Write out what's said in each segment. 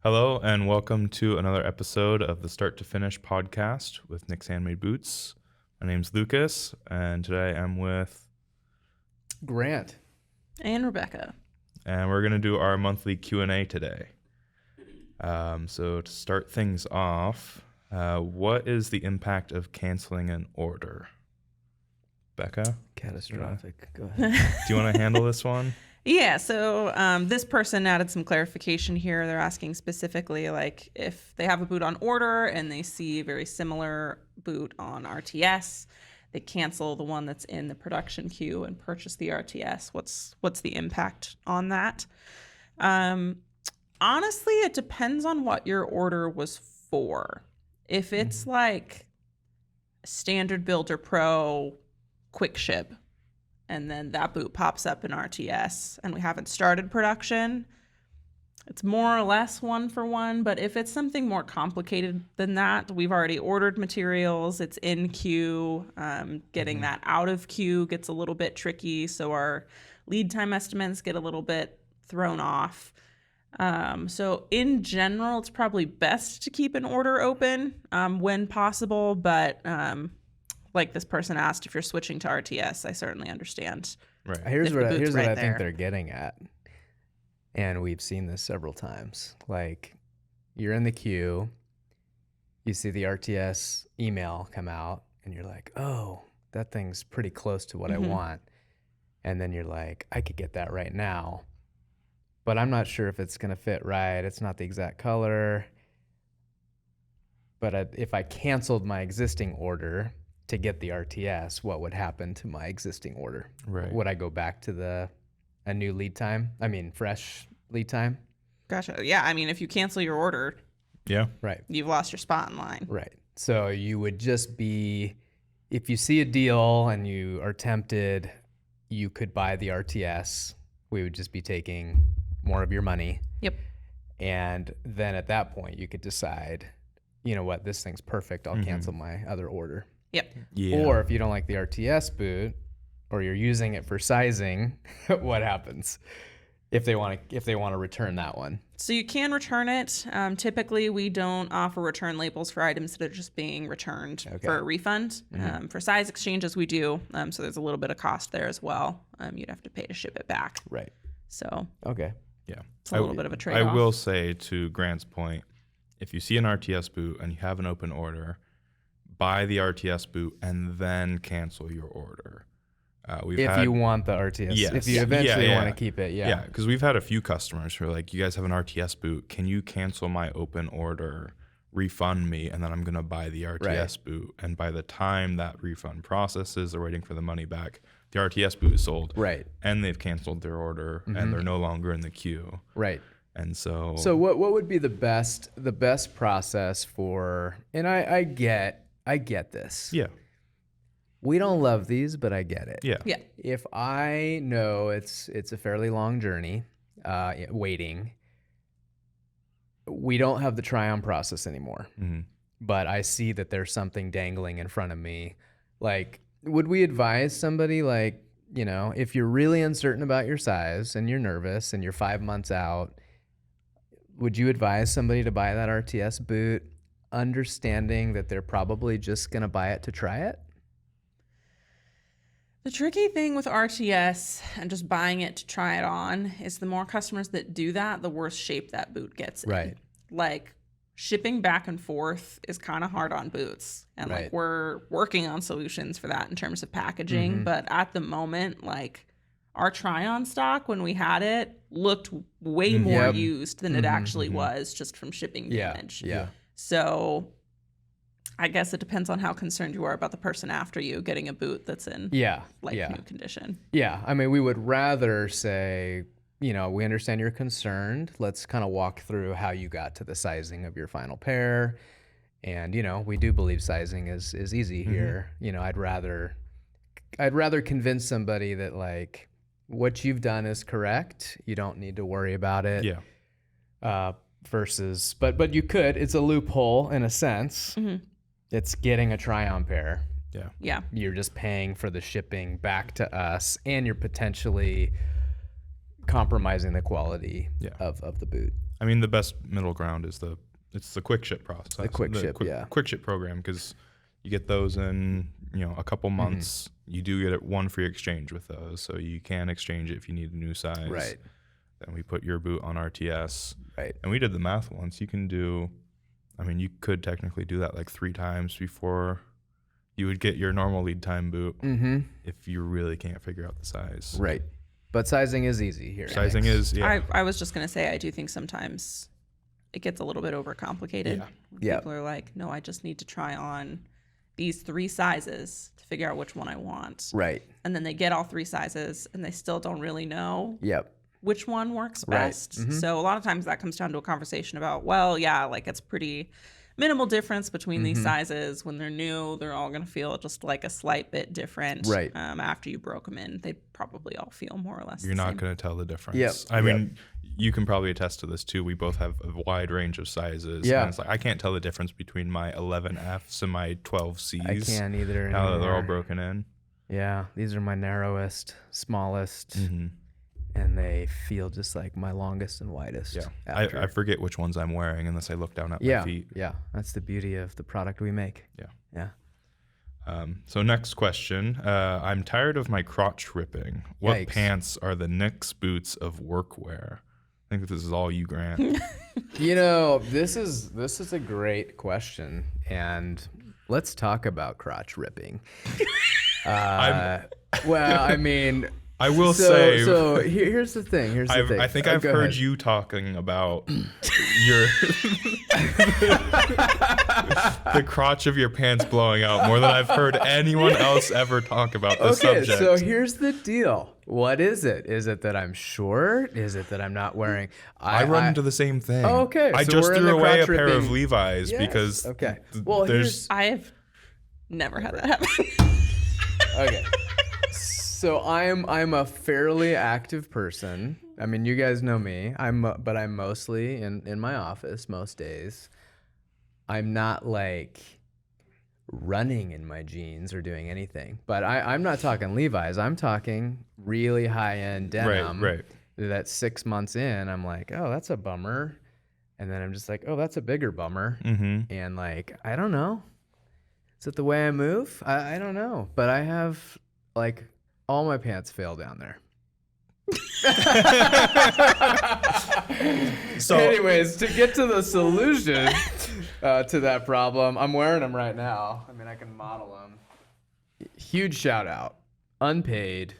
Hello and welcome to another episode of the Start to Finish podcast with Nick's Handmade Boots. My name's Lucas, and today I'm with Grant and Rebecca. And we're going to do our monthly Q&A today. So to start things off, what is the impact of canceling an order? Becca? Catastrophic. Go ahead. Do you want to handle this one? Yeah, so this person added some clarification here. They're asking specifically, like, if they have a boot on order and they see a very similar boot on RTS, they cancel the one that's in the production queue and purchase the RTS. What's the impact on that? Honestly, it depends on what your order was for. If it's like standard builder pro quick ship, and then that boot pops up in RTS and we haven't started production, it's more or less one for one. But if it's something more complicated than that, we've already ordered materials, it's in queue, getting that out of queue gets a little bit tricky. So our lead time estimates get a little bit thrown off. So in general, it's probably best to keep an order open when possible, but like this person asked, if you're switching to RTS, I certainly understand. Right. Here's what I there. think they're getting at. And we've seen this several times. Like, you're in the queue, you see the RTS email come out, and you're like, oh, that thing's pretty close to what I want. And then you're like, I could get that right now, but I'm not sure if it's going to fit right. It's not the exact color. But if I canceled my existing order to get the RTS, what would happen to my existing order? Right. Would I go back to a new lead time? I mean, fresh lead time? Gotcha. Yeah, I mean, if you cancel your order, Yeah. Right. you've lost your spot in line. Right. So you would just be, if you see a deal and you are tempted, you could buy the RTS. We would just be taking more of your money. Yep. And then at that point, you could decide, you know what, this thing's perfect. I'll cancel my other order. Yep. Yeah. Or if you don't like the RTS boot, or you're using it for sizing, what happens if they want to return that one? So you can return it. Typically, we don't offer return labels for items that are just being returned for a refund. For size exchanges, we do. So there's a little bit of cost there as well. You'd have to pay to ship it back. Right. So Okay. Yeah. it's a little bit of a trade-off. I will say, to Grant's point, if you see an RTS boot and you have an open order, buy the RTS boot and then cancel your order. If you want the RTS, Yes. if you eventually Yeah. want to keep it, Yeah, because we've had a few customers who are like, you guys have an RTS boot. Can you cancel my open order, refund me, and then I'm going to buy the RTS boot. And by the time that refund processes, they're waiting for the money back, the RTS boot is sold. Right. And they've canceled their order and they're no longer in the queue. Right. And so what would be the best process for? And I get this. Yeah. We don't love these, but I get it. Yeah. Yeah. If I know it's a fairly long journey, waiting, we don't have the try-on process anymore. But I see that there's something dangling in front of me. Like, would we advise somebody, like, you know, if you're really uncertain about your size and you're nervous and you're 5 months out, would you advise somebody to buy that RTS boot, understanding that they're probably just going to buy it to try it? The tricky thing with RTS and just buying it to try it on is the more customers that do that, the worse shape that boot gets in. Right. Like, shipping back and forth is kind of hard on boots. And like, we're working on solutions for that in terms of packaging. But at the moment, like, our try-on stock, when we had it, looked way more used than it actually was, just from shipping damage. Yeah. So I guess it depends on how concerned you are about the person after you getting a boot that's in new condition. Yeah. I mean, we would rather say, you know, we understand you're concerned. Let's kind of walk through how you got to the sizing of your final pair. And, you know, we do believe sizing is easy here. You know, I'd rather convince somebody that, like, what you've done is correct. You don't need to worry about it. Yeah. Versus, but you could, it's a loophole in a sense. It's getting a try-on pair. Yeah. Yeah. You're just paying for the shipping back to us, and you're potentially compromising the quality of the boot. I mean, the best middle ground is it's the quick ship process. The quick ship, yeah. Quick ship program, because you get those in, a couple months. You do get one free exchange with those, so you can exchange it if you need a new size. Right. Then we put your boot on RTS. Right. And we did the math once. You could technically do that like 3 times before you would get your normal lead time boot if you really can't figure out the size. Right. But sizing is easy here. Sizing is, yeah. I was just going to say, I do think sometimes it gets a little bit overcomplicated. Yeah. People are like, no, I just need to try on these 3 sizes to figure out which one I want. Right. And then they get all 3 sizes and they still don't really know which one works best. Right. So a lot of times that comes down to a conversation about, well, yeah, like it's pretty minimal difference between these sizes. When they're new, they're all going to feel just like a slight bit different. Right. After you broke them in, they probably all feel more or less You're the not same. going to tell the difference. Yep. I mean, you can probably attest to this too. We both have a wide range of sizes. Yeah. And it's like, I can't tell the difference between my 11Fs and my 12Cs. I can't either. Now that they're all anymore. broken in. Yeah. These are my narrowest, smallest. And they feel just like my longest and widest. Yeah. after. I forget which ones I'm wearing unless I look down at my feet. Yeah. That's the beauty of the product we make. Yeah. Yeah. So next question. I'm tired of my crotch ripping. What Yikes. pants are the Knicks boots of workwear? I think this is all you, Grant. This is a great question, and let's talk about crotch ripping. Well, I mean, I will say. So here's the thing. I think I've Go heard ahead. you talking about your the crotch of your pants blowing out more than I've heard anyone else ever talk about this subject. So here's the deal. What is it? Is it that I'm short? Is it that I'm not wearing? I run into the same thing. Oh, okay. I So just we're in threw the away a crotch pair of ripping- Levi's Yes. because Okay. Well, there's I have never had that happen. Okay. So I'm a fairly active person. I mean, you guys know me. But I'm mostly in my office most days. I'm not like running in my jeans or doing anything. But I'm not talking Levi's. I'm talking really high-end denim. right. That 6 months in, I'm like, oh, that's a bummer. And then I'm just like, oh, that's a bigger bummer. And like, I don't know. Is it the way I move? I don't know. But I have like all my pants fail down there. So anyways, to get to the solution to that problem, I'm wearing them right now. I mean, I can model them. Huge shout out, unpaid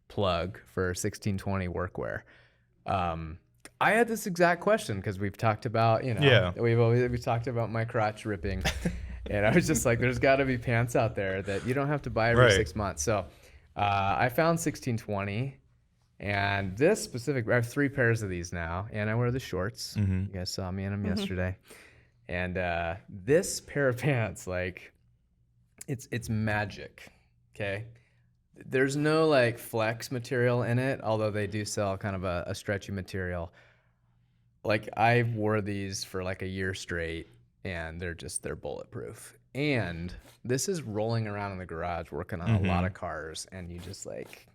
plug for 1620 Workwear. I had this exact question because we've talked about, we've talked about my crotch ripping. And I was just like, there's got to be pants out there that you don't have to buy every 6 months. So I found 1620, and this specific, I have 3 pairs of these now, and I wear the shorts. You guys saw me in them yesterday. And this pair of pants, like, it's magic, okay? There's no like flex material in it, although they do sell kind of a stretchy material. Like I wore these for like a year straight, and they're bulletproof. And this is rolling around in the garage working on a lot of cars, and you just like,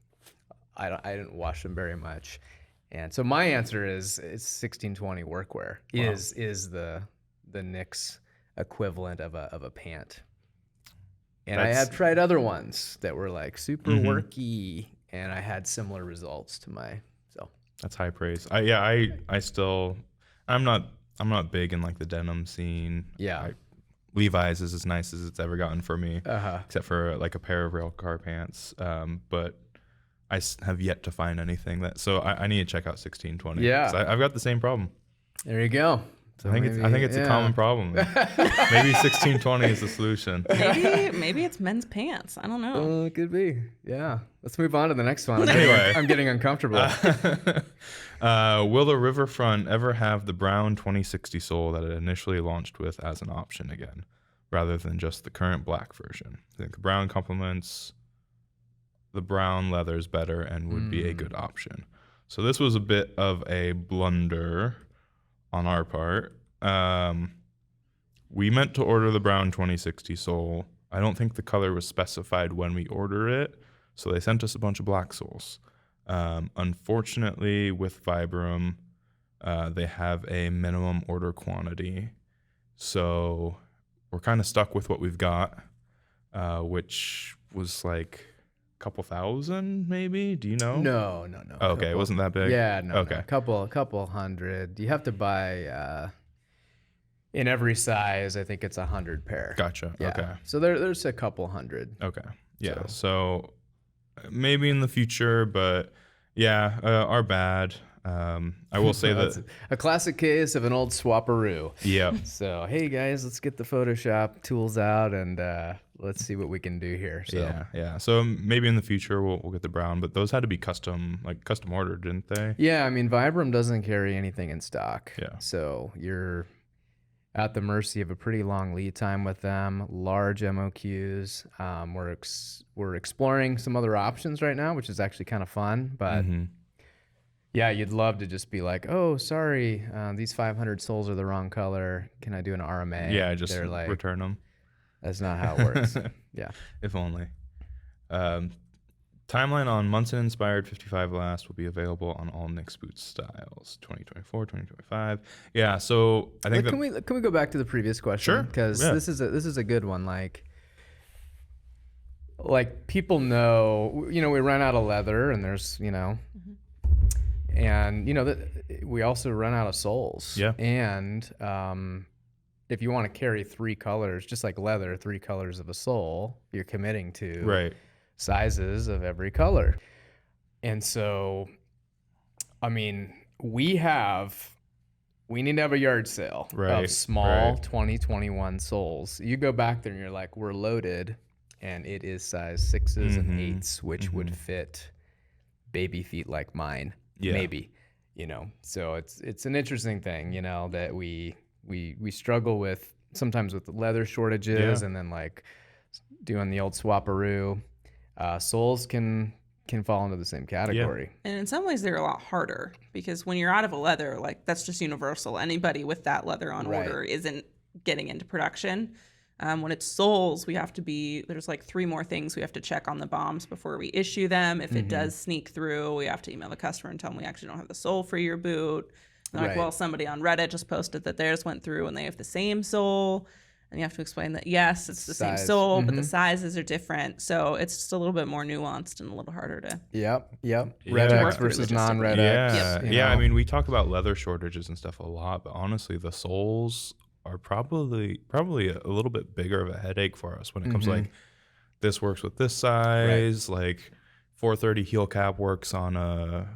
I didn't wash them very much. And so my answer is 1620 Workwear is the Knicks equivalent of a pant. And I have tried other ones that were like super worky, and I had similar results to my. So that's high praise. I'm not big in like the denim scene. Yeah. Levi's is as nice as it's ever gotten for me, Uh-huh. except for like a pair of rail car pants. But I have yet to find anything that. So I need to check out 1620. Yeah. 'Cause I've got the same problem. There you go. So I think it's a common problem. Maybe 1620 is the solution. Maybe it's men's pants. I don't know. Oh, it could be. Yeah. Let's move on to the next one. Anyway. I'm getting uncomfortable. Will the Riverfront ever have the brown 2060 sole that it initially launched with as an option again, rather than just the current black version? I think the brown complements the brown leathers better and would be a good option. So this was a bit of a blunder on our part. We meant to order the brown 2060 sole. I don't think the color was specified when we ordered it, so they sent us a bunch of black soles. Unfortunately, with Vibram, they have a minimum order quantity. So we're kind of stuck with what we've got, which was like a couple thousand, maybe. Do you know? No. Oh, okay, it wasn't that big. Yeah, no. Okay. A couple hundred. You have to buy in every size. I think it's 100 pair. Gotcha. Yeah. Okay. So there's a couple hundred. Okay. Yeah. So maybe in the future, but yeah, our bad. I will say that a classic case of an old swapperoo. Yeah. So hey guys, let's get the Photoshop tools out and let's see what we can do here. So Yeah. So maybe in the future we'll get the brown, but those had to be custom ordered, didn't they? yeah, I mean Vibram doesn't carry anything in stock. Yeah. So you're at the mercy of a pretty long lead time with them, large MOQs. We're exploring some other options right now, which is actually kind of fun, but yeah, you'd love to just be like, oh, sorry, these 500 soles are the wrong color. Can I do an RMA? Yeah, just They're like, return them. That's not how it works. Yeah. If only. Timeline on Munson Inspired 55 Last will be available on all Nick's Boots styles, 2024, 2025. Yeah, so I think can we go back to the previous question? Sure. Because Yeah. this is a good one. Like people know, we run out of leather, and there's and that we also run out of soles. Yeah. And if you want to carry 3 colors, just like leather, 3 colors of a sole, you're committing to right. sizes of every color. And so, I mean, we need to have a yard sale of small 2021 soles. You go back there and you're like, we're loaded, and it is size 6s and 8s, which would fit baby feet like mine. Yeah. Maybe, so it's an interesting thing, that we struggle with sometimes with the leather shortages, and then like doing the old swapperoo. Soles can fall into the same category. And in some ways they're a lot harder, because when you're out of a leather, like that's just universal. Anybody with that leather on order isn't getting into production. When it's soles, there's like 3 more things we have to check on the bombs before we issue them. If it does sneak through, we have to email the customer and tell them we actually don't have the sole for your boot. And like, well, somebody on Reddit just posted that theirs went through and they have the same sole. And you have to explain that, yes, it's the same sole, but the sizes are different. So it's just a little bit more nuanced and a little harder to. Yep. Red X versus non-Red X. Yeah. I mean, we talk about leather shortages and stuff a lot, but honestly, the soles are probably a little bit bigger of a headache for us when it comes to like, this works with this size, like 430 heel cap works on a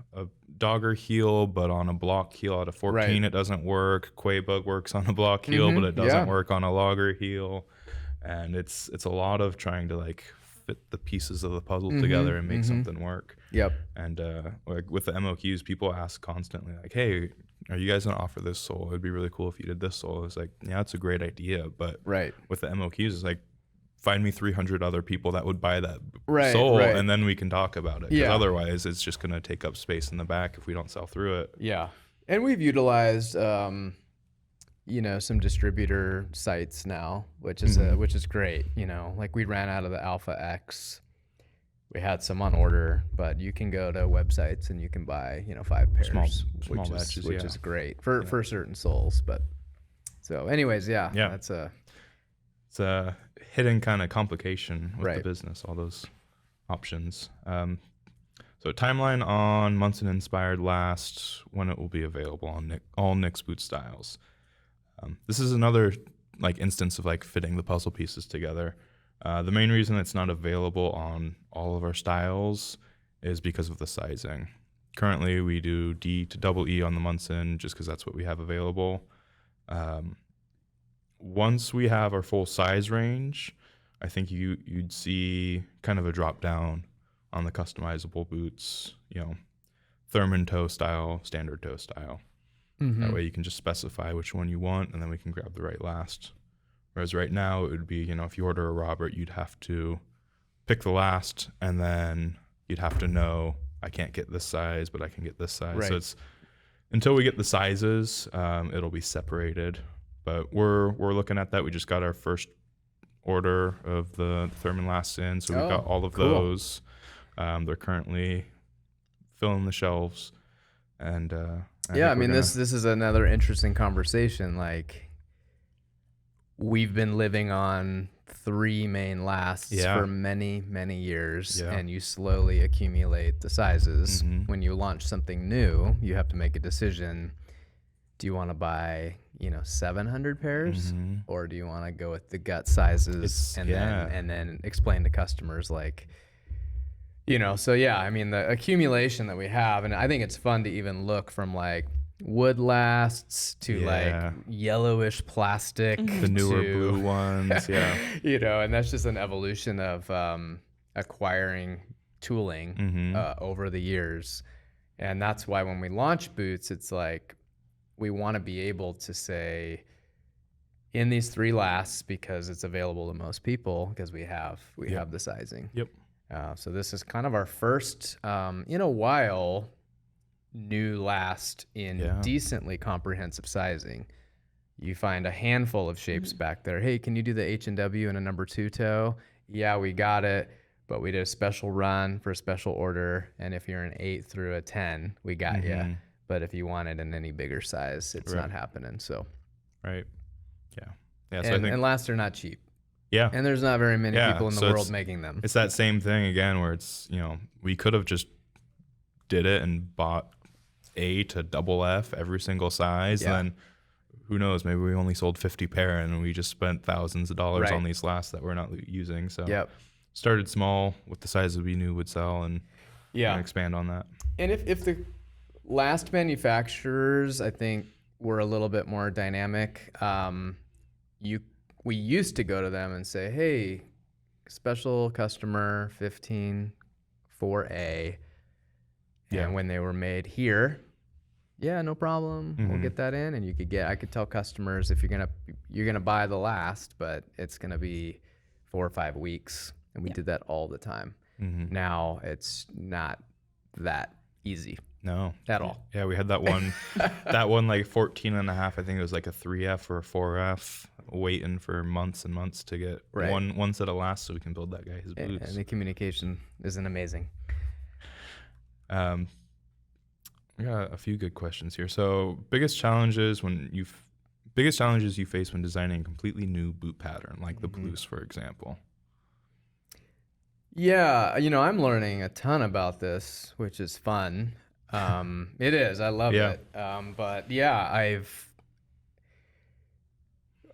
dogger heel, but on a block heel at a 14 it doesn't work. Quabug works on a block heel, but it doesn't work on a logger heel. And it's a lot of trying to like fit the pieces of the puzzle together and make something work. Yep. And like with the MOQs, people ask constantly like, hey, are you guys gonna offer this sole? It'd be really cool if you did this sole. It's like, yeah, it's a great idea, but with the MOQs, it's like, find me 300 other people that would buy that sole, and then we can talk about it. Because otherwise, it's just gonna take up space in the back if we don't sell through it. Yeah, and we've utilized, some distributor sites now, which is great. Like we ran out of the Alpha X. We had some on order, but you can go to websites and you can buy 5 pairs, small batches, which is great for certain soles. But so, anyways, that's it's a hidden kind of complication with the business, all those options. So timeline on Munson Inspired Last, when it will be available on all Nick's Boot styles. This is another like instance of like fitting the puzzle pieces together. The main reason it's not available on all of our styles is because of the sizing. Currently, we do D to double E on the Munson just because that's what we have available. Once we have our full size range, I think you'd see kind of a drop down on the customizable boots, Thurman toe style, standard toe style. That way you can just specify which one you want, and then we can grab the right last. Whereas right now it would be, if you order a Robert, you'd have to pick the last, and then you'd have to know, I can't get this size, but I can get this size. So it's until we get the sizes, it'll be separated. But we're looking at that. We just got our first order of the Thurman lasts in, so we've got all of those. They're currently filling the shelves, and Yeah, I mean, this is another interesting conversation. Like, we've been living on 3 main lasts for many, many years, and you slowly accumulate the sizes. When you launch something new, you have to make a decision. Do you want to buy, 700 pairs, or do you want to go with the gut sizes and then explain to customers like, so yeah, I mean, the accumulation that we have, and I think it's fun to even look from like wood lasts to like yellowish plastic, the newer blue ones, and that's just an evolution of acquiring tooling over the years. And that's why when we launch boots, it's like we want to be able to say in these 3 lasts, because it's available to most people, because we have the sizing. So this is kind of our first in a while new last in decently comprehensive sizing. You find a handful of shapes back there. Hey, can you do the H&W in a number 2 toe? Yeah, we got it, but we did a special run for a special order, and if you're an 8 through a 10, we got you. But if you want it in any bigger size, it's not happening. So So I think, and lasts are not cheap. Yeah. And there's not very many people in the world making them. It's that same thing again where it's, we could have just did it and bought A to double F every single size. And then who knows, maybe we only sold 50 pair and we just spent thousands of dollars on these lasts that we're not using. So started small with the sizes we knew would sell and expand on that. And if the last manufacturers, I think, were a little bit more dynamic, we used to go to them and say, hey, special customer 15 4A. And when they were made here, no problem. We'll get that in. And I could tell customers, if you're gonna buy the last, but it's gonna be 4 or 5 weeks. And we did that all the time. Now it's not that easy. No. At all. Yeah, we had that one like 14 and a half, I think it was like a 3F or a 4F, waiting for months and months to get one set of lasts so we can build that guy his boots. And the communication isn't amazing. We got a few good questions here. So biggest challenges you face when designing a completely new boot pattern, like the blues, for example. Yeah, I'm learning a ton about this, which is fun. It is. I love it. But yeah,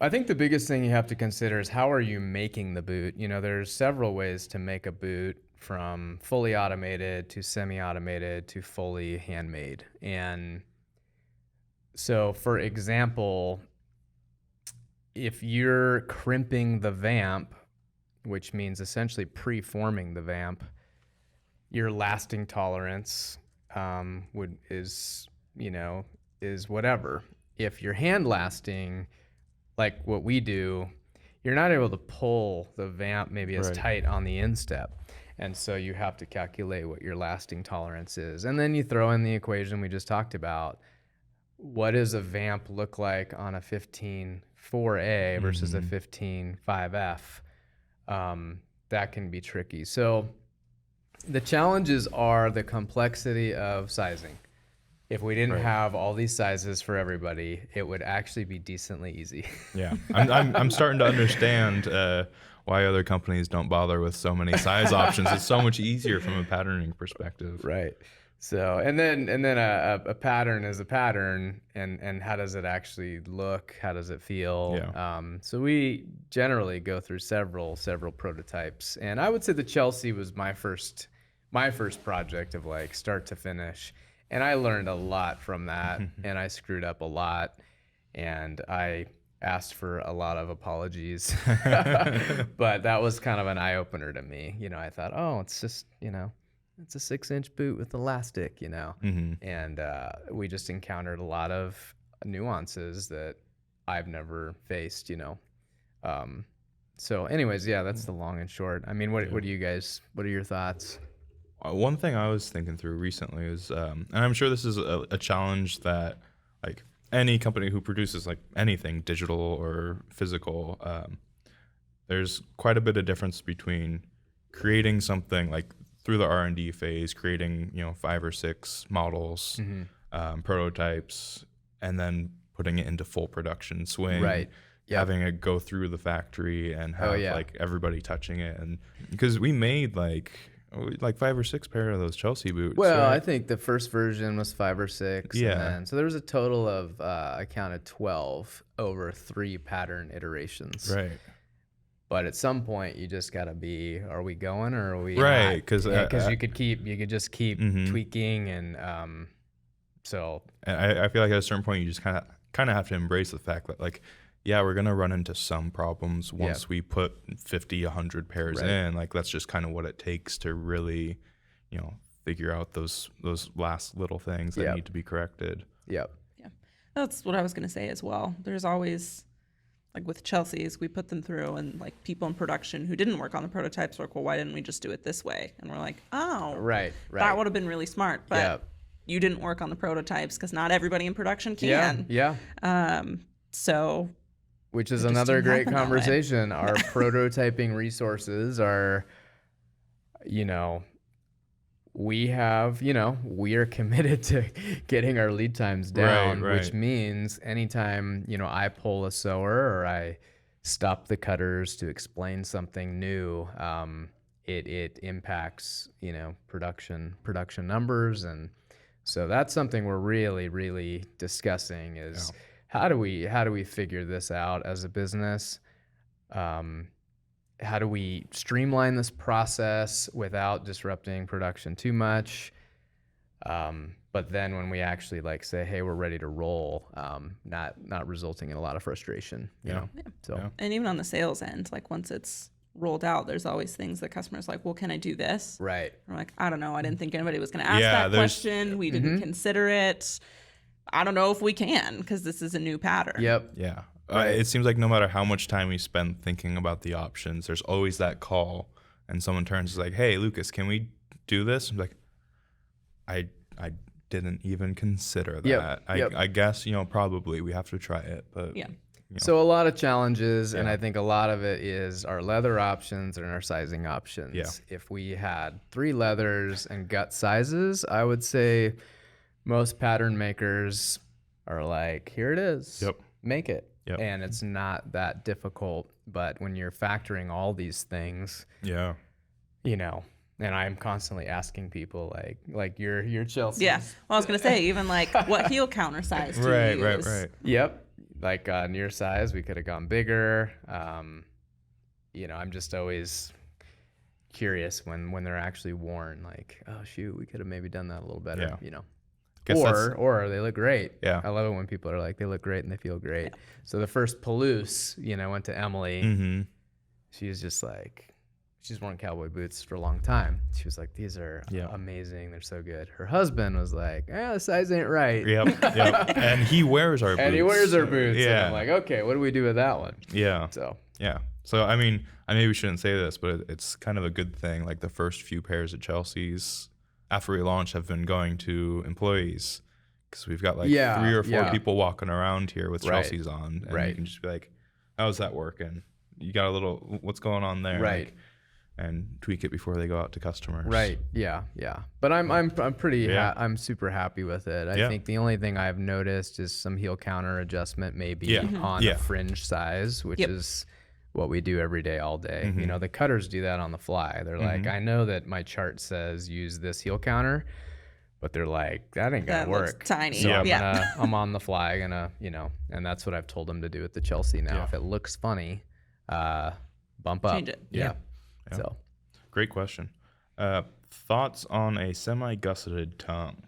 I think the biggest thing you have to consider is how are you making the boot? There's several ways to make a boot, from fully automated to semi-automated to fully handmade. And so, for example, if you're crimping the vamp, which means essentially preforming the vamp, your lasting tolerance is whatever. If you're hand lasting, like what we do, you're not able to pull the vamp maybe as tight on the instep. And so you have to calculate what your lasting tolerance is. And then you throw in the equation we just talked about. What does a vamp look like on a 15 4A versus a 15 5F? That can be tricky. So the challenges are the complexity of sizing. If we didn't have all these sizes for everybody, it would actually be decently easy. Yeah, I'm starting to understand why other companies don't bother with so many size options. It's so much easier from a patterning perspective. Right. So and then a pattern is a pattern, and how does it actually look? How does it feel? Yeah. So we generally go through several prototypes, and I would say the Chelsea was my first project of like start to finish. And I learned a lot from that, and I screwed up a lot, and I asked for a lot of apologies. But that was kind of an eye-opener to me. I thought, oh, it's just, it's a 6-inch boot with elastic, and we just encountered a lot of nuances that I've never faced, So anyways, yeah, that's the long and short. I mean, what are your thoughts? One thing I was thinking through recently is, and I'm sure this is a challenge that like any company who produces like anything digital or physical, there's quite a bit of difference between creating something like through the R&D phase, creating 5 or 6 models, prototypes, and then putting it into full production swing. Right. Yep. Having it go through the factory and have like everybody touching it, and because we made like 5 or 6 pair of those Chelsea boots. Well, right? I think the first version was 5 or 6. Yeah. And then, so there was a total of, I counted 12 over 3 pattern iterations. Right. But at some point, you just got to be, are we going or are we Right. Because Because you could just keep tweaking. And so. I feel like at a certain point, you just kind of have to embrace the fact that like, yeah, we're going to run into some problems once we put 50, 100 pairs in. Like, that's just kind of what it takes to really, figure out those last little things that need to be corrected. Yep. Yeah. That's what I was going to say as well. There's always, like with Chelsea's, we put them through, and like people in production who didn't work on the prototypes were like, well, why didn't we just do it this way? And we're like, oh, Right. that would have been really smart. But you didn't work on the prototypes because not everybody in production can. Yeah. So. Which is It just another didn't great happen that way. conversation. Our prototyping resources are, we are committed to getting our lead times down, Right. which means anytime, I pull a sewer or I stop the cutters to explain something new, it impacts, production numbers. And so that's something we're really, really discussing is how do we figure this out as a business? How do we streamline this process without disrupting production too much? But then when we actually like say, hey, we're ready to roll, not resulting in a lot of frustration, you know? So, And even on the sales end, like once it's rolled out, there's always things that customers like, well, can I do this? right. I'm like, I don't know. I didn't think anybody was going to ask that there's- question. We didn't consider it. I don't know if we can because this is a new pattern. Yep. Yeah. It seems like no matter how much time we spend thinking about the options, there's always that call and someone turns and is like, hey, Lucas, can we do this? I'm like, I didn't even consider that. I guess, probably we have to try it. But Yeah. So a lot of challenges, and I think a lot of it is our leather options and our sizing options. Yeah. If we had 3 leathers and gut sizes, I would say most pattern makers are like, here it is. Yep. Make it. Yep. And it's not that difficult. But when you're factoring all these things, Yeah. and I'm constantly asking people like your Chelsea. Yeah. Well, I was going to say, even like what heel counter size do you use? Right. Yep. Like near size, we could have gone bigger. I'm just always curious when they're actually worn, like, oh shoot, we could have maybe done that a little better, Guess Or they look great. Yeah. I love it when people are like, they look great and they feel great. Yeah. So the first Palouse, went to Emily. Mm-hmm. She was just like, she's worn cowboy boots for a long time. She was like, these are amazing. They're so good. Her husband was like, the size ain't right. Yep. And he wears our boots. And he wears our boots. Yeah. And I'm like, okay, what do we do with that one? Yeah. So. Yeah. So, I mean, I maybe shouldn't say this, but it's kind of a good thing. Like the first few pairs of Chelsea's after we launch have been going to employees because we've got like 3 or 4 people walking around here with Chelsea's on. And you can just be like, how's that working? You got a little, what's going on there? Right. Like, and tweak it before they go out to customers. Right. Yeah. But I'm pretty I'm super happy with it. I think the only thing I've noticed is some heel counter adjustment maybe on a fringe size, which is what we do every day, all day. Mm-hmm. The cutters do that on the fly. They're like, I know that my chart says use this heel counter, but they're like, that ain't gonna work. Looks tiny. So I'm on the fly gonna, and that's what I've told them to do at the Chelsea now. If it looks funny, bump up. Change it. Yeah. So great question. Thoughts on a semi-gusseted tongue?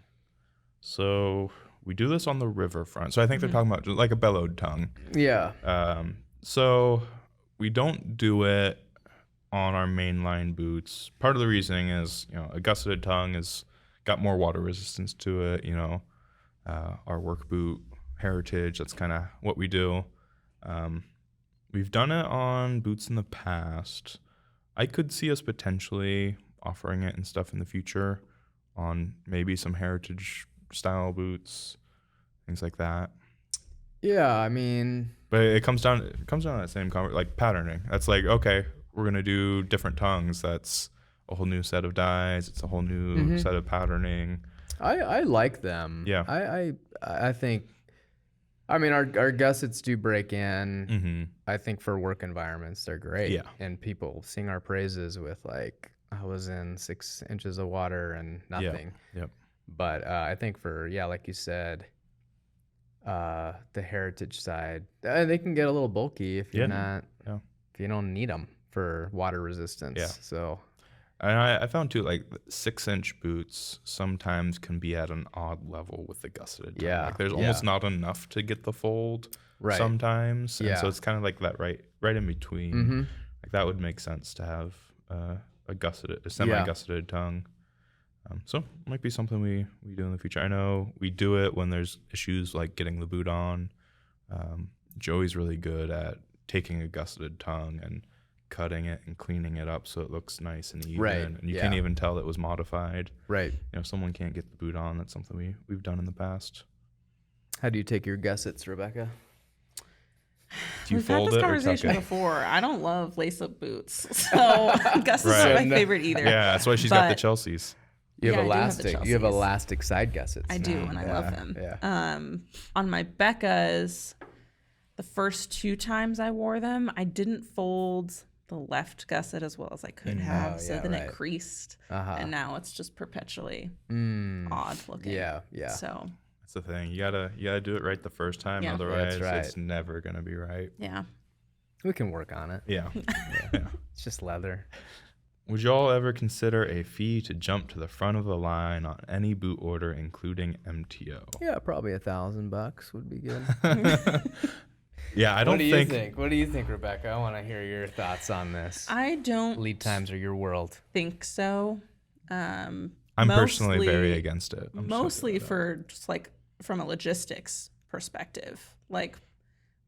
So we do this on the riverfront. So I think they're talking about like a bellowed tongue. Yeah. So we don't do it on our mainline boots. Part of the reasoning is, a gusseted tongue has got more water resistance to it. Our work boot heritage, that's kind of what we do. We've done it on boots in the past. I could see us potentially offering it and stuff in the future on maybe some heritage style boots, things like that. Yeah, I mean, but it comes down to that same like patterning. That's like, okay, we're gonna do different tongues. That's a whole new set of dyes. It's a whole new set of patterning. I like them. Yeah. I think, I mean, our gussets do break in. Mm-hmm. I think for work environments, they're great. Yeah. And people sing our praises with like, I was in 6 inches of water and nothing. Yep. But I think for, like you said, the heritage side, they can get a little bulky if you're not, if you don't need them for water resistance. Yeah. So. And I found too, like 6-inch boots sometimes can be at an odd level with the gusseted tongue. Yeah. Like there's almost not enough to get the fold sometimes. And so it's kind of like that right in between. Mm-hmm. Like that would make sense to have a semi-gusseted tongue. So it might be something we do in the future. I know we do it when there's issues like getting the boot on. Joey's really good at taking a gusseted tongue and cutting it and cleaning it up so it looks nice and even, and you can't even tell it was modified. Right. You know, if someone can't get the boot on, that's something we've done in the past. How do you take your gussets, Rebecca? Do you We've fold had this it conversation or tuck it? before. I don't love lace-up boots, so gussets are my favorite either. Yeah, that's why she's got the Chelseas. You have Yeah, I do have the elastic. You have Chelseas. elastic side gussets. I do, and I love them. Yeah. On my Becca's, the first 2 times I wore them, I didn't fold the left gusset as well as I could have, so then it creased, and now it's just perpetually odd looking. Yeah. So That's the thing. You gotta do it right the first time, Yeah. otherwise That's right. it's never gonna be right. yeah. We can work on it. Yeah. It's just leather. Would y'all ever consider a fee to jump to the front of the line on any boot order, including MTO? Yeah, probably $1,000 would be good. Yeah, I don't think. What do you think, Rebecca? I want to hear your thoughts on this. I don't Lead times are your world. think so. I'm personally very against it. Mostly for just like from a logistics perspective. Like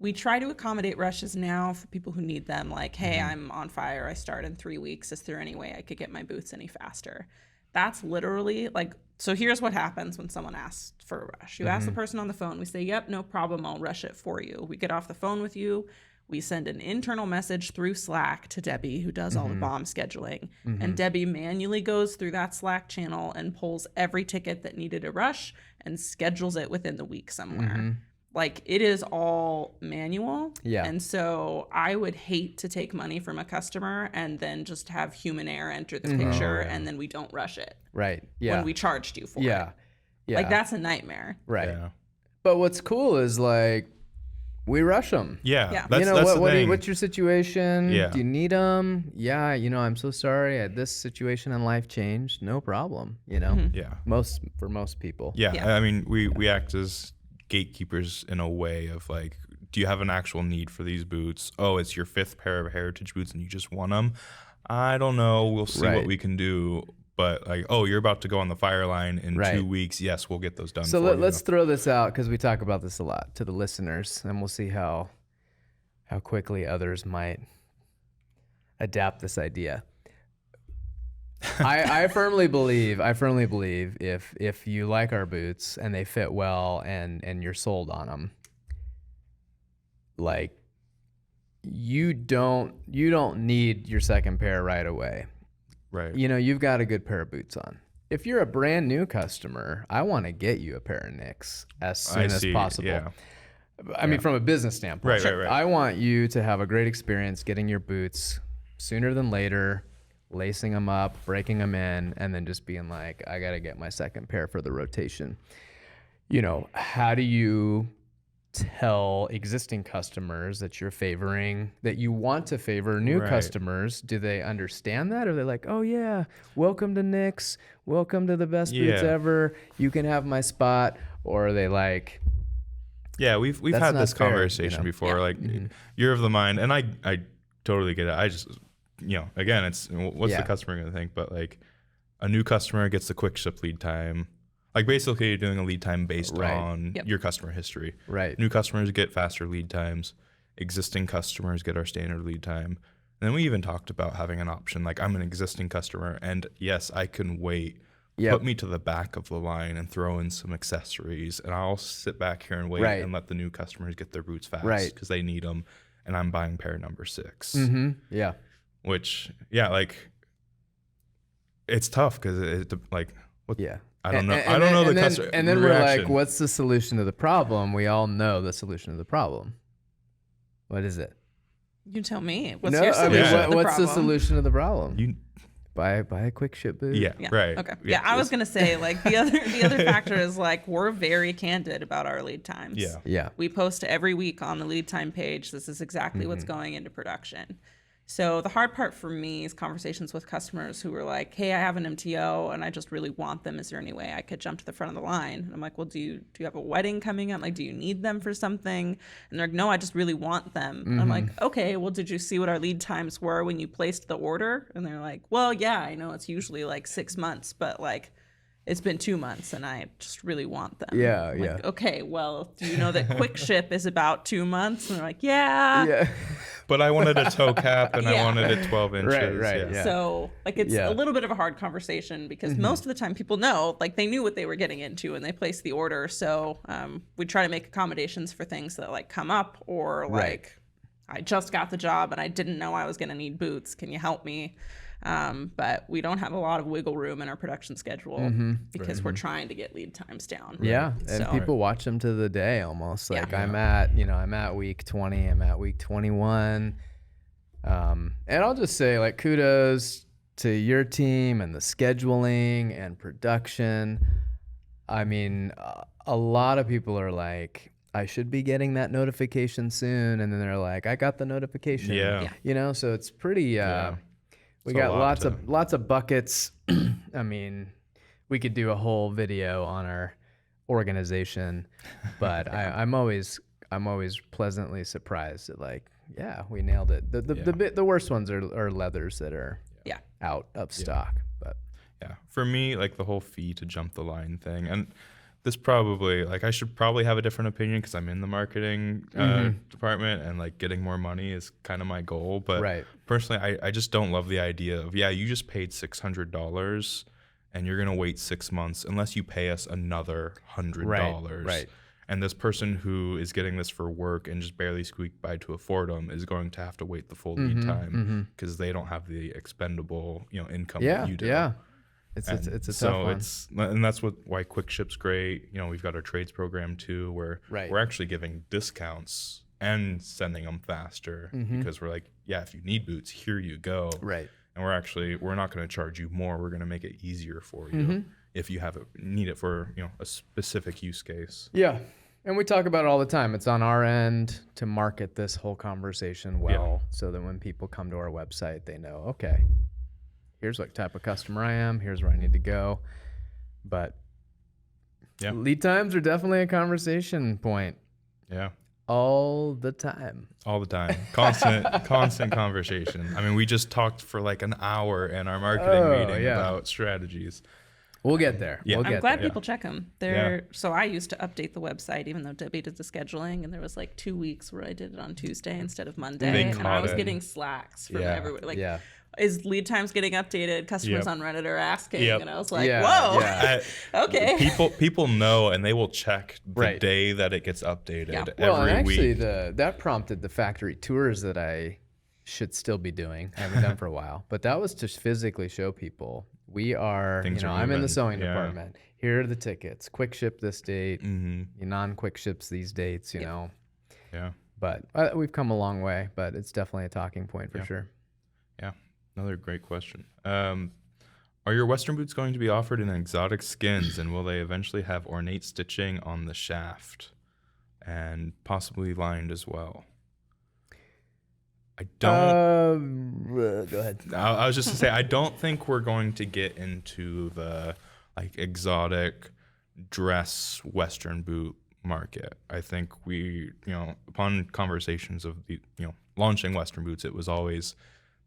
we try to accommodate rushes now for people who need them. Like, hey, I'm on fire. I start in 3 weeks. Is there any way I could get my boots any faster? That's literally like, so here's what happens when someone asks for a rush. You ask the person on the phone. We say, yep, no problem. I'll rush it for you. We get off the phone with you. We send an internal message through Slack to Debbie, who does all the bomb scheduling. And Debbie manually goes through that Slack channel and pulls every ticket that needed a rush and schedules it within the week somewhere. Like it is all manual. Yeah. And so I would hate to take money from a customer and then just have human error enter the picture and then we don't rush it. Right. Yeah. When we charged you for it. Yeah. Like that's a nightmare. Right. Yeah. But what's cool is like we rush them. Yeah. Yeah. That's, you know, that's the thing. what's your situation? Yeah. Do you need them? Yeah. I'm so sorry. This situation in life changed. No problem. Yeah. For most people. Yeah. I mean, we act as gatekeepers in a way of like, do you have an actual need for these boots? Oh, it's your 5th pair of heritage boots and you just want them? I don't know. We'll see what we can do. But like, oh, you're about to go on the fire line in 2 weeks. Yes, we'll get those done. So for you. let's throw this out because we talk about this a lot to the listeners, and we'll see how quickly others might adapt this idea. I firmly believe if you like our boots and they fit well and you're sold on them, like you don't need your second pair right away. Right. You've got a good pair of boots on. If you're a brand new customer, I want to get you a pair of Nicks as soon as possible. Yeah. I mean, from a business standpoint. Right. I want you to have a great experience getting your boots sooner than later, lacing them up, breaking them in, and then just being like, I got to get my second pair for the rotation. How do you tell existing customers that you're favoring, that you want to favor new customers? Do they understand that? Or are they like, oh yeah, welcome to Nicks, welcome to the best boots ever, you can have my spot? Or are they like, yeah, we've had this conversation before. Yeah. Like you're of the mind, and I totally get it. I just, again, it's what's the customer going to think? But like a new customer gets the quick ship lead time. Like basically you're doing a lead time based on your customer history. Right. New customers get faster lead times. Existing customers get our standard lead time. And then we even talked about having an option. Like I'm an existing customer and yes, I can wait. Put me to the back of the line and throw in some accessories and I'll sit back here and wait and let the new customers get their boots fast because they need them. And I'm buying pair number 6. Mm-hmm. Yeah. Which, like it's tough because it like, I don't know. I don't know the customer And then reaction. we're like, what's the solution to the problem? We all know the solution to the problem. What is it? You tell me. What's your solution to the what's problem? the solution to the problem? You, Buy a quick ship boot. yeah, right. Okay. Yeah, I was gonna say like the other factor is like we're very candid about our lead times. Yeah. Yeah. We post every week on the lead time page. This is exactly what's going into production. So the hard part for me is conversations with customers who were like, "Hey, I have an MTO and I just really want them. Is there any way I could jump to the front of the line?" And I'm like, "Well, do you have a wedding coming up? Like, do you need them for something?" And they're like, "No, I just really want them." I'm like, "Okay, well, did you see what our lead times were when you placed the order?" And they're like, "Well, yeah, I know it's usually like 6 months, but like it's been 2 months and I just really want them." Yeah, I'm yeah. like, "Okay, well, do you know that quick ship is about 2 months?" And they're like, "Yeah." Yeah. But I wanted a toe cap and I Yeah. wanted it 12 inches. Right, yeah. So like it's Yeah. a little bit of a hard conversation because most of the time people know, like they knew what they were getting into when they placed the order. So we try to make accommodations for things that like come up or like Right. I just got the job and I didn't know I was going to need boots. Can you help me? But we don't have a lot of wiggle room in our production schedule because we're trying to get lead times down. Yeah, and So- people watch them to the day almost. Like Yeah. I'm at week 20, I'm at week 21. And I'll just say like kudos to your team and the scheduling and production. I mean, a lot of people are like, I should be getting that notification soon, and then they're like, I got the notification. Yeah. You know, so it's pretty we It's a got lot lots of buckets. I mean, we could do a whole video on our organization, but I'm always pleasantly surprised at like, yeah, we nailed it. The worst ones are leathers that are Yeah. out of stock, but Yeah. For me, like the whole fee to jump the line thing, and this probably, like I should probably have a different opinion because I'm in the marketing department and like getting more money is kind of my goal. But Right. personally, I just don't love the idea of, yeah, you just paid $600 and you're going to wait 6 months unless you pay us another $100. Right. And this person who is getting this for work and just barely squeaked by to afford them is going to have to wait the full lead time because they don't have the expendable, income that you do. Yeah. It's a tough one. And that's why Quick Ship's great. We've got our trades program too, where Right. we're actually giving discounts and sending them faster because we're like, yeah, if you need boots, here you go. Right. And we're not going to charge you more. We're going to make it easier for you if you need it for a specific use case. Yeah. And we talk about it all the time. It's on our end to market this whole conversation well, so that when people come to our website, they know, okay, here's what type of customer I am. Here's where I need to go. But lead times are definitely a conversation point Yeah. all the time. All the time. Constant conversation. I mean, we just talked for like an hour in our marketing meeting about strategies. We'll get there. Yeah. We'll I'm get glad there. people check them. So I used to update the website, even though Debbie did the scheduling, and there was like 2 weeks where I did it on Tuesday instead of Monday, They and I caught was it. getting slacks from Yeah. everywhere. Like, Yeah. is lead times getting updated? Customers on Reddit are asking, Yep. and I was like, Yeah, whoa, yeah. okay. People know, and they will check the Right. day that it gets updated Yeah. Well, every and actually, week. that prompted the factory tours that I should still be doing. I haven't done for a while, but that was to physically show people we are. Things are I'm in the moving. sewing Yeah. department. Here are the tickets. Quick ship this date. Mm-hmm. Non-quick ships these dates. You know. Yeah. But we've come a long way. But it's definitely a talking point for sure. Yeah. Another great question. Are your Western boots going to be offered in exotic skins, and will they eventually have ornate stitching on the shaft and possibly lined as well? I don't. Go ahead. I was just to say, I don't think we're going to get into the like exotic dress Western boot market. I think we, upon conversations of the, launching Western boots, it was always,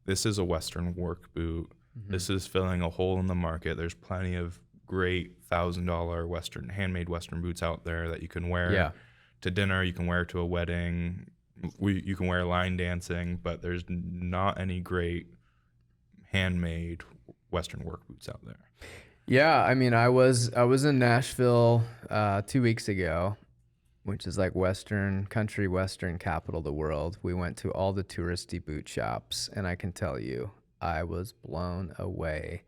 this is a Western work boot. This is filling a hole in the market. There's plenty of great $1,000 Western handmade Western boots out there that you can wear to dinner. You can wear to a wedding. You can wear line dancing, but there's not any great handmade Western work boots out there. Yeah, I mean, I was in Nashville 2 weeks ago, which is like Western capital of the world. We went to all the touristy boot shops, and I can tell you, I was blown away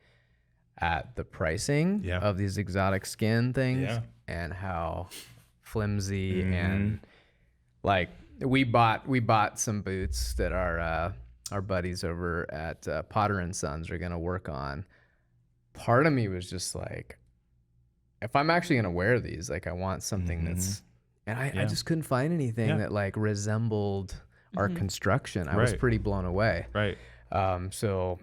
at the pricing of these exotic skin things and how flimsy and like we bought some boots that our buddies over at Potter and Sons are going to work on. Part of me was just like, if I'm actually going to wear these, like I want something that's, and I just couldn't find anything that like resembled our construction. I was pretty blown away. Right. So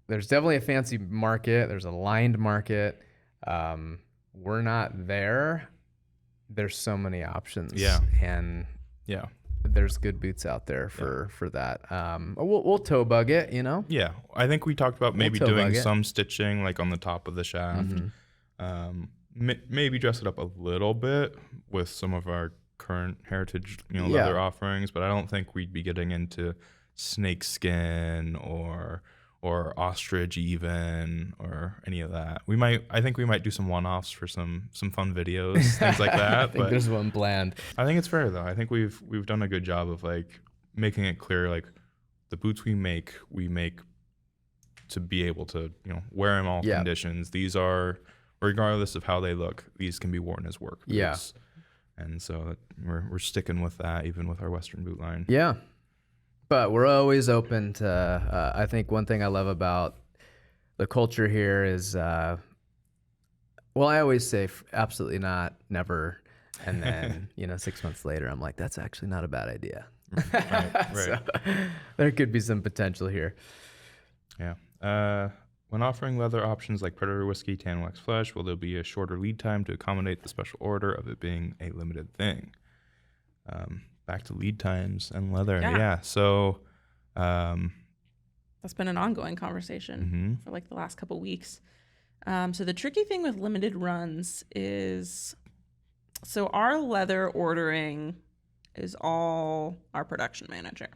there's definitely a fancy market. There's a lined market. We're not there. There's so many options. Yeah. And there's good boots out there for that. We'll toe bug it, you know? Yeah. I think we talked about maybe doing some stitching like on the top of the shaft. Maybe dress it up a little bit with some of our current heritage, leather offerings, but I don't think we'd be getting into snake skin or ostrich even or any of that. I think we might do some one-offs for some fun videos, things like that. I think there's one planned. I think it's fair though. I think we've done a good job of like making it clear like the boots we make to be able to wear in all conditions. These are, regardless of how they look, these can be worn as work boots. Yeah. And so we're sticking with that even with our Western boot line. Yeah. But we're always open to, I think one thing I love about the culture here is, well, I always say absolutely not, never. And then, 6 months later, I'm like, that's actually not a bad idea. Right. So, there could be some potential here. Yeah. When offering leather options like Predator Whiskey, Tan Wax Flesh, will there be a shorter lead time to accommodate the special order of it being a limited thing? Back to lead times and leather. Yeah. So that's been an ongoing conversation for like the last couple weeks. So the tricky thing with limited runs is, so our leather ordering is all our production manager.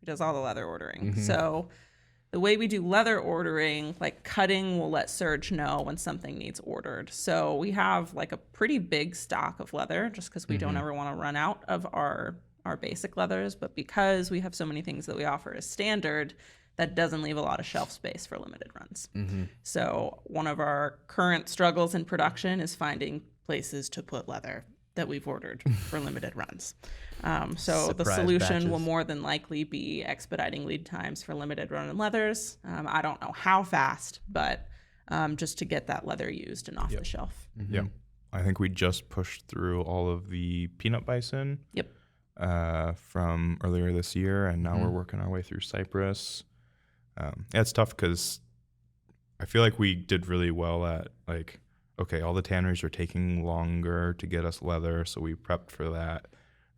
He does all the leather ordering. So the way we do leather ordering, like cutting will let Serge know when something needs ordered. So we have like a pretty big stock of leather just because we don't ever want to run out of our basic leathers. But because we have so many things that we offer as standard, that doesn't leave a lot of shelf space for limited runs. So one of our current struggles in production is finding places to put leather that we've ordered for limited runs. So Surprise the solution batches. will more than likely be expediting lead times for limited run leathers. I don't know how fast, but just to get that leather used and off the shelf. Yeah. I think we just pushed through all of the peanut bison from earlier this year, and now we're working our way through Cypress. It's tough because I feel like we did really well at like, okay, all the tanneries are taking longer to get us leather, so we prepped for that.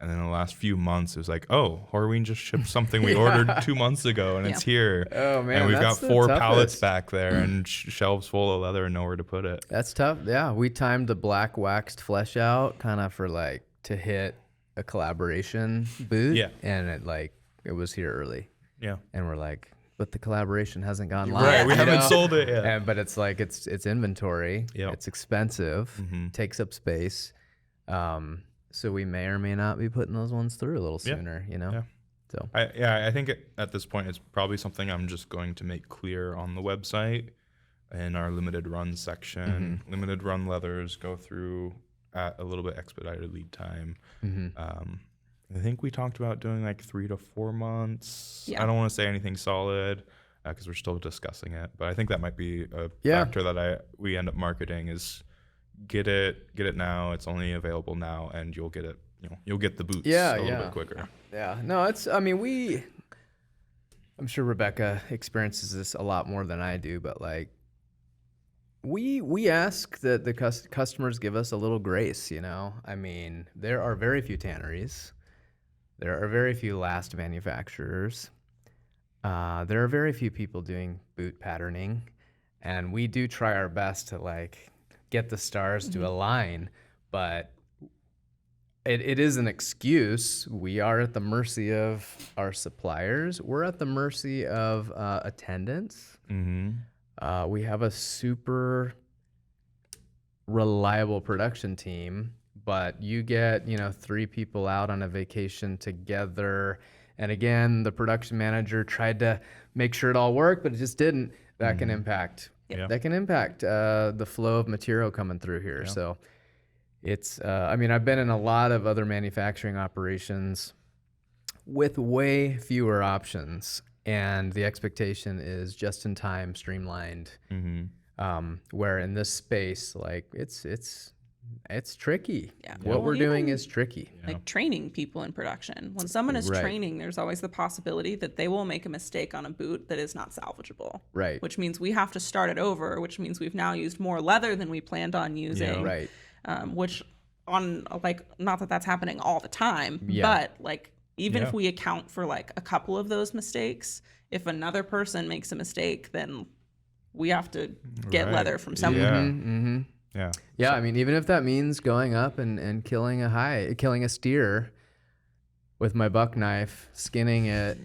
And then in the last few months, it was like, oh, Horween just shipped something we ordered 2 months ago, and it's here. Oh, man. And we've got that's 4 the pallets toughest. back there and shelves full of leather and nowhere to put it. That's tough. Yeah. We timed the black waxed flesh out kind of for like to hit a collaboration boot. Yeah. And it was here early. Yeah. And we're like, but the collaboration hasn't gone live. Right. We you haven't know? sold it yet. But it's like, it's inventory. Yep. It's expensive, takes up space. So we may or may not be putting those ones through a little sooner, Yeah. So I think at this point, it's probably something I'm just going to make clear on the website in our limited run section. Limited run leathers go through at a little bit expedited lead time. I think we talked about doing like 3 to 4 months. Yeah. I don't want to say anything solid because we're still discussing it, but I think that might be a factor that we end up marketing is get it now. It's only available now, and you'll get it. You'll get the boots a little bit quicker. Yeah. No, I'm sure Rebecca experiences this a lot more than I do, but like we ask that the customers give us a little grace, I mean, there are very few tanneries. There are very few last manufacturers. There are very few people doing boot patterning, and we do try our best to like get the stars to align, but it is an excuse. We are at the mercy of our suppliers. We're at the mercy of attendance. We have a super reliable production team, but you get 3 people out on a vacation together, and again, the production manager tried to make sure it all worked, but it just didn't. That can impact Yeah. that can impact the flow of material coming through here. Yeah. So it's, I mean, I've been in a lot of other manufacturing operations with way fewer options, and the expectation is just in time, streamlined. Where in this space, like it's tricky. Yeah. What Well, we're doing even, is tricky. like training people in production. When someone is Right. training, there's always the possibility that they will make a mistake on a boot that is not salvageable. Right. Which means we have to start it over, which means we've now used more leather than we planned on using. Right. Which on like, not that that's happening all the time, Yeah. but like even Yeah. if we account for like a couple of those mistakes, if another person makes a mistake, then we have to get Right. leather from somewhere. Yeah. Mm-hmm. Yeah. Yeah, I mean, even if that means going up and killing a steer with my buck knife, skinning it,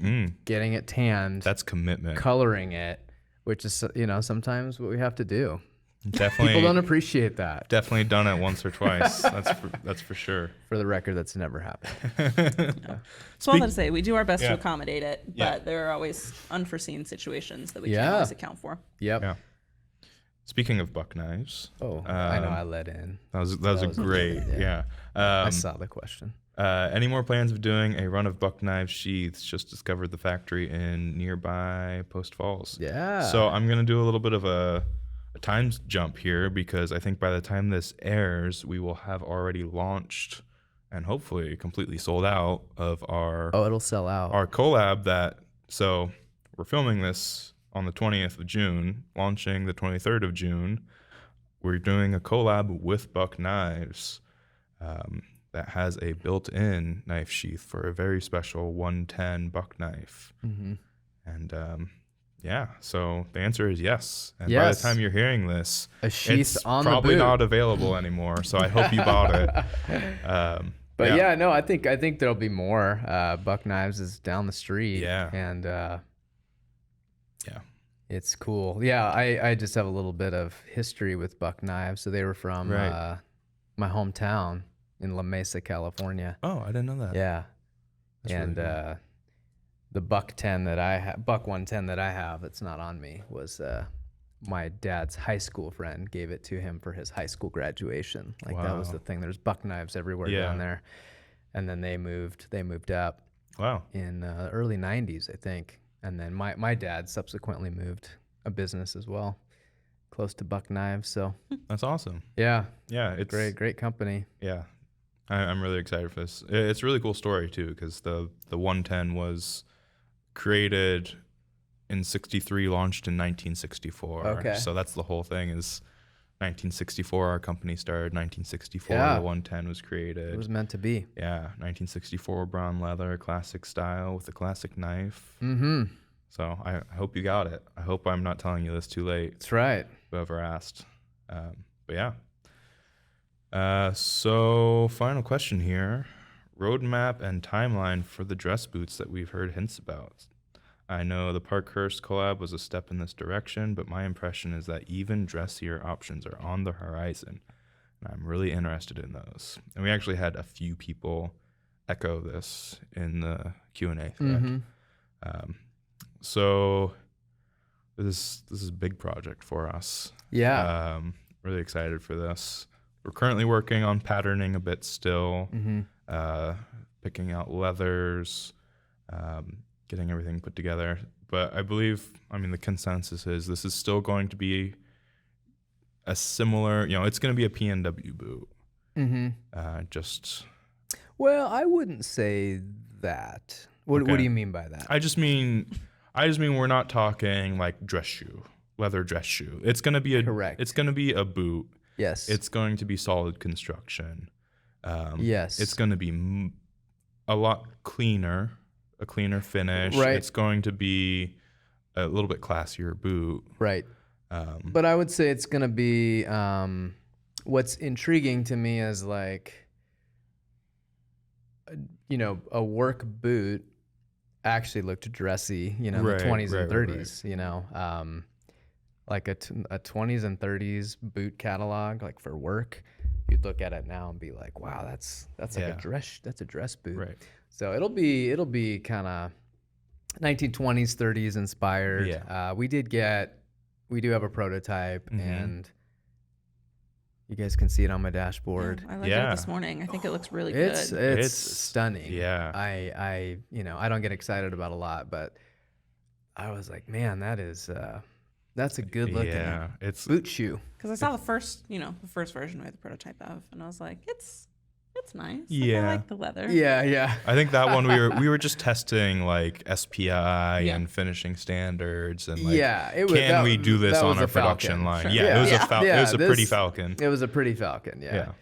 getting it tanned, That's commitment. coloring it, which is, sometimes what we have to do. Definitely. People don't appreciate that. Definitely done it once or twice. That's for sure. For the record, that's never happened. So all that to say, we do our best Yeah. to accommodate it, but Yeah. there are always unforeseen situations that we Yeah. can't always account for. Yep. Yeah. Speaking of buck knives, Oh, I know I let in. that was a great. Yeah. I saw the question. Any more plans of doing a run of buck knife sheaths? Just discovered the factory in nearby Post Falls. Yeah. So I'm gonna do a little bit of a time jump here, because I think by the time this airs, we will have already launched and hopefully completely sold out of our it'll sell out. our collab. So we're filming this on the 20th of June, launching the 23rd of June. We're doing a collab with Buck Knives that has a built-in knife sheath for a very special 110 buck knife. And yeah, so the answer is yes. And by the Yes. time you're hearing this, A sheath it's on the probably boot. not available anymore. So I hope you bought it. But yeah, no, I think there'll be more. Buck Knives is down the street. Yeah. And Yeah. it's cool. Yeah, I just have a little bit of history with Buck Knives. So they were from Right. my hometown in La Mesa, California. Oh, I didn't know that. Yeah. That's And really cool. the Buck 110 that I have that's not on me was my dad's high school friend gave it to him for his high school graduation. Like that was Wow. the thing. There's Buck Knives everywhere Yeah. down there. And then they moved up Wow. in the early 90s, I think. And then my dad subsequently moved a business as well, close to Buck Knives. So That's awesome. yeah, Yeah, it's great company. Yeah, I'm really excited for this. It's a really cool story too, because the 110 was created in '63, launched in 1964. Okay. So that's the whole thing. Is 1964 our company started. 1964 Yeah. the 110 was created. It was meant to be. Yeah, 1964 brown leather, classic style with a classic knife. Mm-hmm. So I hope you got it. I hope I'm not telling you this too late. That's right. Whoever asked. But yeah. So final question here. Roadmap and timeline for the dress boots that we've heard hints about. I know the Parkhurst collab was a step in this direction, but my impression is that even dressier options are on the horizon. And I'm really interested in those. And we actually had a few people echo this in the Q&A thread. So this is a big project for us. Yeah. Really excited for this. We're currently working on patterning a bit still, picking out leathers, getting everything put together. But I believe, the consensus is this is still going to be a similar, it's going to be a PNW boot. Well, I wouldn't say that. What Okay. do you mean by that? I just mean we're not talking like dress shoe, leather dress shoe. It's going to be Correct. It's going to be a boot. Yes. It's going to be solid construction. Yes. It's going to be a lot cleaner, a cleaner finish. Right. It's going to be a little bit classier boot. right. But I would say it's going to be what's intriguing to me is like, a work boot actually looked dressy, in the 20s and 30s, like a 20s and 30s boot catalog, like for work, you'd look at it now and be like, wow, that's like that's a dress boot. Right. So it'll be kind of 1920s, 30s inspired. Yeah. We did get we do have a prototype, and you guys can see it on my dashboard. I looked at it this morning. I think it looks really good. It's stunning. Yeah. I I don't get excited about a lot, but I was like, man, that's a good looking boot shoe. Because I saw the first version we had the prototype of, and I was like, it's nice. Yeah. Like, I like the leather. Yeah. I think that one we were just testing like SPI and finishing standards and like can we do this on our production line? Sure. Yeah, it was a pretty Falcon. It was a pretty Falcon, yeah.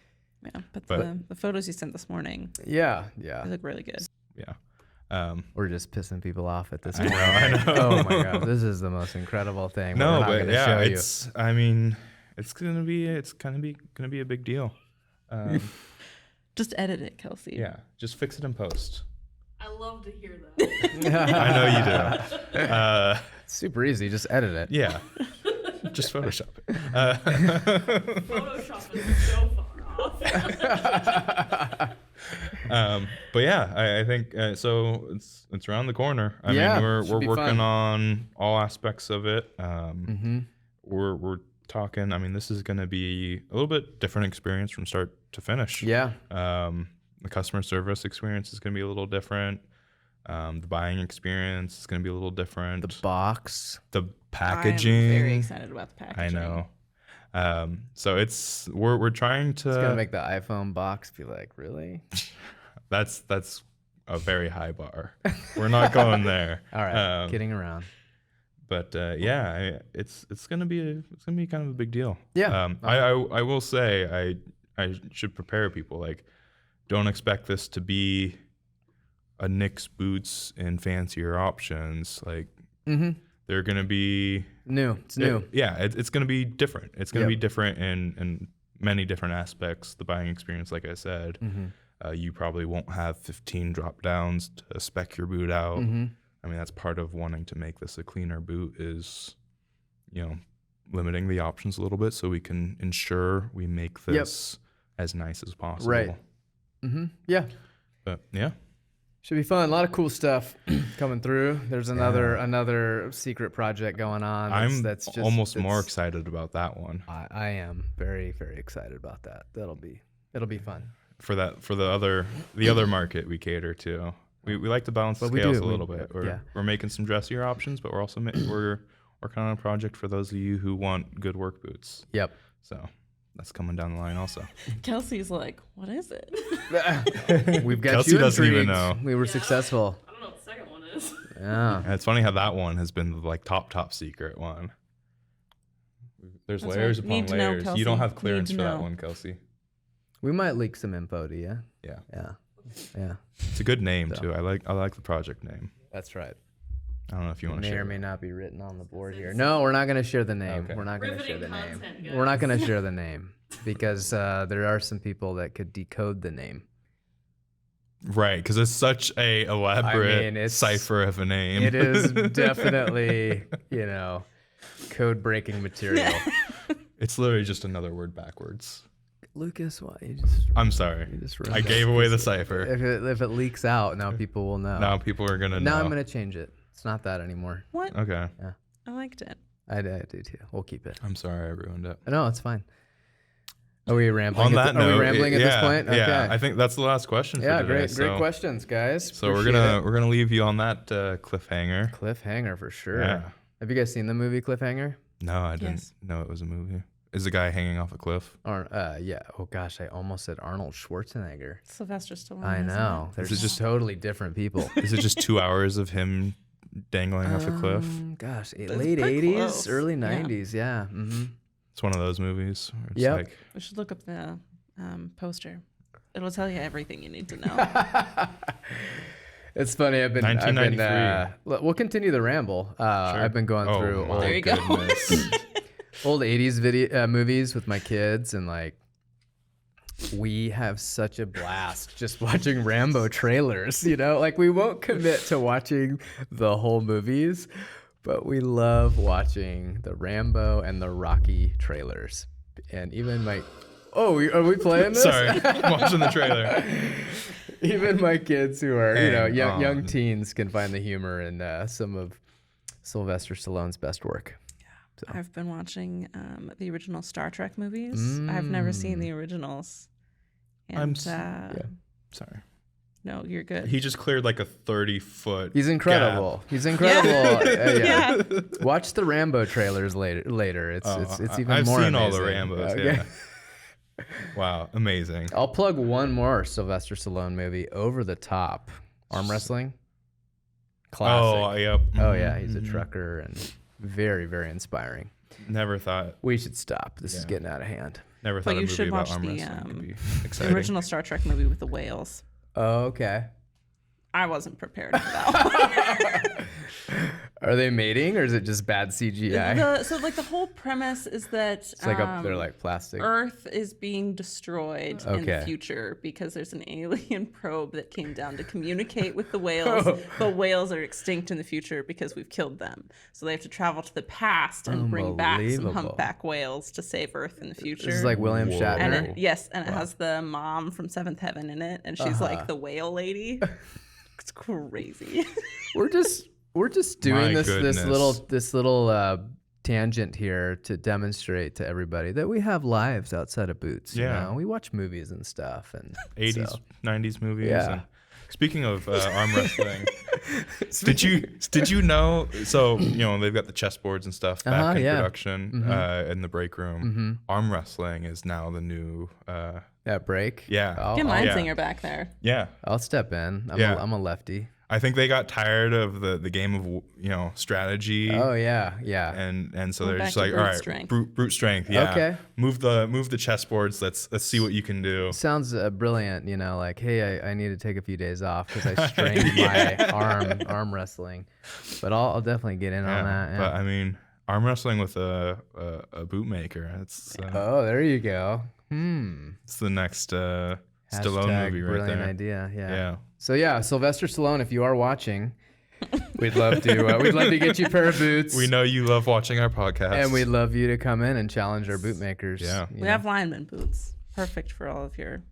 Yeah, but the photos you sent this morning, they look really good. Yeah. We're just pissing people off at this point. I know. Oh my god, this is the most incredible thing. No, but yeah, it's gonna be a big deal. Just edit it, Kelsey. Yeah, just fix it in post. I love to hear that. I know you do. Super easy, just edit it. Yeah, just Photoshop it. Photoshop is so far off. But yeah, I think so. It's around the corner. I mean, we're working on all aspects of it. We're talking. I mean, this is going to be a little bit different experience from start to finish. Yeah. The customer service experience is going to be a little different. The buying experience is going to be a little different. The box, the packaging. I'm very excited about the packaging. I know. So we're trying to. It's gonna make the iPhone box be like, really? That's a very high bar. We're not going there. All right, kidding around. But it's gonna be kind of a big deal. Yeah. I will say I should prepare people, like, don't expect this to be a Nick's boots and fancier options. Like they're gonna be new. It's new. It's gonna be different. It's gonna be different in many different aspects. The buying experience, like I said, you probably won't have 15 drop downs to spec your boot out. I mean, that's part of wanting to make this a cleaner boot is, limiting the options a little bit so we can ensure we make this as nice as possible. Right. Yeah. But yeah. Should be fun. A lot of cool stuff coming through. There's another secret project going on. That's just almost more excited about that one. I am very, very excited about that. It'll be fun. For the other market we cater to. We like to balance the scales a little bit. We're making some dressier options, but we're also we're working on a project for those of you who want good work boots. Yep. So that's coming down the line also. Kelsey's like, what is it? We've got Kelsey you doesn't even intrigued. know. We were successful. I don't know what the second one is. Yeah. And it's funny how that one has been the like top secret one. There's That's layers right. upon Need to know, layers. Kelsey. You don't have Need clearance to for that know. one, Kelsey. We might leak some info to you. Yeah. Yeah. It's a good name too. I like the project name. That's right. I don't know if you want to May share. or may not be written on the board here. No, we're not going to share the name. Okay. We're not going to share the Riveting name. content, guys. We're not going to share the name because there are some people that could decode the name. Right, because it's such a elaborate it's- cipher of a name. It is definitely, code breaking material. It's literally just another word backwards. Lucas, why you just? I'm sorry. You just I gave away the cipher. If it leaks out, now people will know. Now people are gonna know. Now I'm gonna change it. It's not that anymore. What? Okay. I liked it. I do too. We'll keep it. I'm sorry I ruined it. No, it's fine. Are we rambling? On that note, are we rambling at this point? Okay. Yeah, I think that's the last question for today. Great questions, guys. So we're Appreciate gonna leave you on that cliffhanger. Cliffhanger for sure. Yeah. Have you guys seen the movie Cliffhanger? No, I didn't Yes. know it was a movie. Is the guy hanging off a cliff? Or yeah. Oh gosh, I almost said Arnold Schwarzenegger. Sylvester Stallone. I isn't know. it? They're Is it just totally different people. Is it just 2 hours of him dangling off a cliff? Gosh, It's late pretty 80s, close. early Yeah. 90s. Yeah. It's one of those movies. Where it's Yep. like, We should look up the poster. It'll tell you everything you need to know. It's funny. I've been 1993. we'll continue the ramble. I've been going through my old, There you go. goodness. old 80s movies with my kids, and like we have such a blast just watching Rambo trailers. Like we won't commit to watching the whole movies, but we love watching the Rambo and the Rocky trailers. And even my are we playing this? Sorry, I'm watching the trailer. Even my kids who are, Hang young on. teens can find the humor in some of Sylvester Stallone's best work. So. I've been watching the original Star Trek movies. I've never seen the originals. And, Sorry. No, you're good. He just cleared like a 30-foot. He's incredible. He's incredible. Yeah. Watch the Rambo trailers later. It's even I've more seen amazing. all the Rambos. Okay. Yeah. Wow, amazing. I'll plug one more Sylvester Stallone movie, Over the Top. Arm wrestling. Classic. Oh, yep. Oh yeah, he's a trucker and very, very inspiring. Never thought. We should stop. This is getting out of hand. Never But thought a you movie should about watch arm the, wrestling could be the exciting. original Star Trek movie with the whales. Oh, okay. I wasn't prepared for that one. Are they mating or is it just bad CGI? So like the whole premise is that It's like they're like plastic. Earth is being destroyed in the Okay. future because there's an alien probe that came down to communicate with the whales, but whales are extinct in the future because we've killed them. So they have to travel to the past and bring back some Unbelievable. humpback whales to save Earth in the future. This is like William Whoa. Shatner. and it has the mom from Seventh Heaven in it, and she's like the whale lady. It's crazy. We're just doing My this goodness. little tangent here to demonstrate to everybody that we have lives outside of boots. Yeah. You know? We watch movies and stuff and 80s, so. 90s movies. Yeah. And speaking of arm wrestling, did you know? So they've got the chessboards and stuff back in production in the break room. Arm wrestling is now the new. That break. Yeah. Get I'll, Mindsinger back there. Yeah, I'll step in. I'm a lefty. I think they got tired of the game of strategy. Oh yeah, yeah. And so Go they're back just to like, brute all right, strength. brute strength. Yeah. Okay. Move the chessboards. Let's see what you can do. Sounds brilliant. Like, hey, I need to take a few days off because I strained my arm wrestling. But I'll definitely get in on that. Yeah. But I mean, arm wrestling with a bootmaker. It's Oh, there you go. it's the next Stallone Hashtag movie right brilliant there. idea. Yeah. Yeah. So yeah, Sylvester Stallone, if you are watching, we'd love to get you a pair of boots. We know you love watching our podcast, and we'd love you to come in and challenge our bootmakers. Yeah. you We know. have lineman boots. Perfect for all of your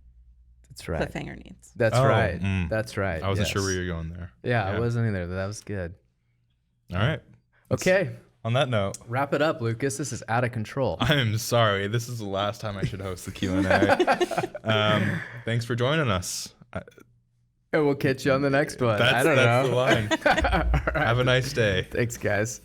That's right. cliffhanger needs. That's Oh, right. mm. That's right. I wasn't yes. sure where you're going there. Yeah, I wasn't either. But that was good. All right. Okay, On that note, wrap it up, Lucas. This is out of control. I'm sorry. This is the last time I should host the Q&A. Thanks for joining us. And we'll catch you on the next one. That's I don't the know. line. All right. Have a nice day. Thanks, guys.